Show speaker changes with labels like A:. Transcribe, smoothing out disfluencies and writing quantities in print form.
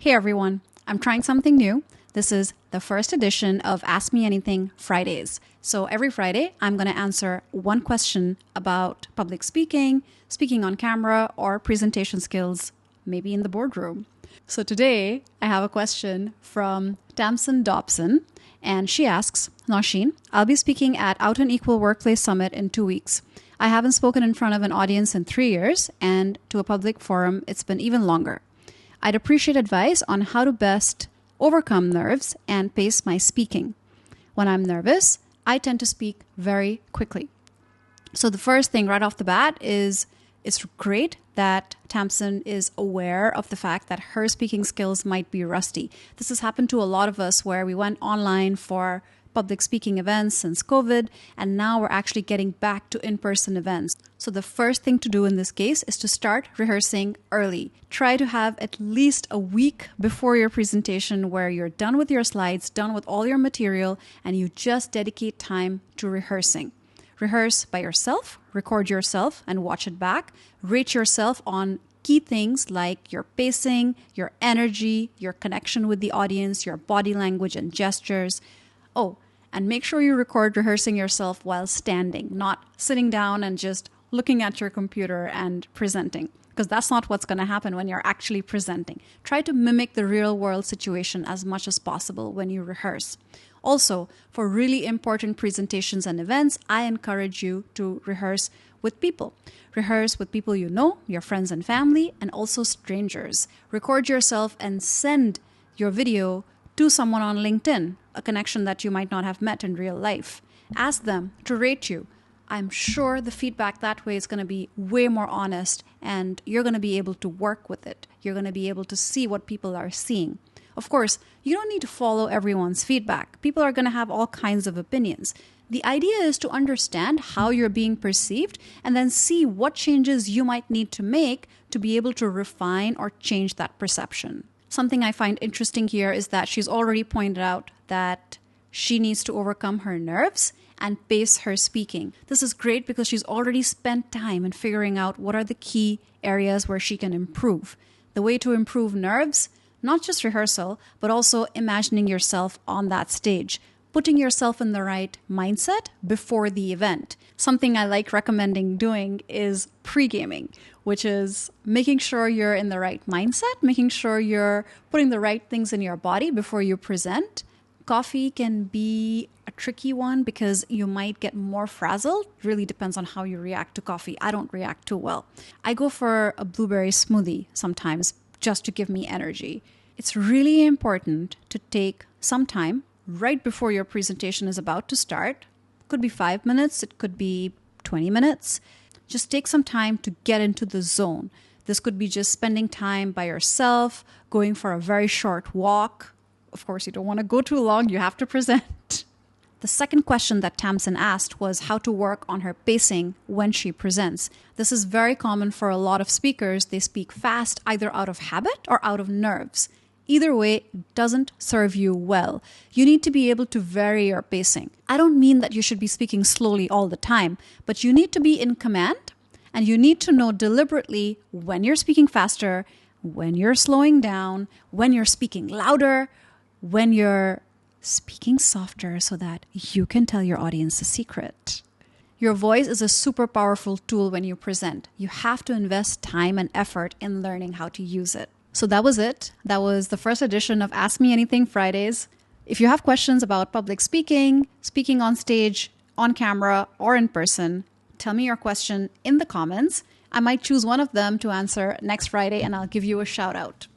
A: Hey everyone, I'm trying something new. This is the first edition of Ask Me Anything Fridays. So every Friday, I'm going to answer one question about public speaking, speaking on camera, or presentation skills, maybe in the boardroom. So today, I have a question from Tamsyn, and she asks, Nausheen, I'll be speaking at Out and Equal Workplace Summit in 2 weeks. I haven't spoken in front of an audience in 3 years, and to a public forum, it's been even longer. I'd appreciate advice on how to best overcome nerves and pace my speaking. When I'm nervous, I tend to speak very quickly. So the first thing right off the bat is it's great that Tamsyn is aware of the fact that her speaking skills might be rusty. This has happened to a lot of us where we went online for public speaking events since COVID, and now we're actually getting back to in-person events. So the first thing to do in this case is to start rehearsing early. Try to have at least a week before your presentation where you're done with your slides, done with all your material, and you just dedicate time to rehearsing. Rehearse by yourself, record yourself, and watch it back. Rate yourself on key things like your pacing, your energy, your connection with the audience, your body language and gestures. Oh, and make sure you record rehearsing yourself while standing, not sitting down and just looking at your computer and presenting, because that's not what's going to happen when you're actually presenting. Try to mimic the real world situation as much as possible when you rehearse. Also, for really important presentations and events, I encourage you to rehearse with people. Rehearse with people you know, your friends and family, and also strangers. Record yourself and send your video to someone on LinkedIn, a connection that you might not have met in real life. Ask them to rate you. I'm sure the feedback that way is going to be way more honest, and you're going to be able to work with it. You're going to be able to see what people are seeing. Of course, you don't need to follow everyone's feedback. People are going to have all kinds of opinions. The idea is to understand how you're being perceived and then see what changes you might need to make to be able to refine or change that perception. Something I find interesting here is that she's already pointed out that she needs to overcome her nerves and pace her speaking. This is great because she's already spent time in figuring out what are the key areas where she can improve. The way to improve nerves, not just rehearsal, but also imagining yourself on that stage, putting yourself in the right mindset before the event. Something I like recommending doing is pre-gaming, which is making sure you're in the right mindset, making sure you're putting the right things in your body before you present. Coffee can be a tricky one because you might get more frazzled. Really depends on how you react to coffee. I don't react too well. I go for a blueberry smoothie sometimes just to give me energy. It's really important to take some time right before your presentation is about to start. It could be 5 minutes, it could be 20 minutes. Just take some time to get into the zone. This could be just spending time by yourself, going for a very short walk. Of course, you don't want to go too long, you have to present. The second question that Tamsyn asked was how to work on her pacing when she presents. This is very common for a lot of speakers. They speak fast either out of habit or out of nerves. Either way, it doesn't serve you well. You need to be able to vary your pacing. I don't mean that you should be speaking slowly all the time, but you need to be in command, and you need to know deliberately when you're speaking faster, when you're slowing down, when you're speaking louder, when you're speaking softer so that you can tell your audience a secret. Your voice is a super powerful tool when you present. You have to invest time and effort in learning how to use it. So that was it. That was the first edition of Ask Me Anything Fridays. If you have questions about public speaking, speaking on stage, on camera, or in person, tell me your question in the comments. I might choose one of them to answer next Friday, and I'll give you a shout out.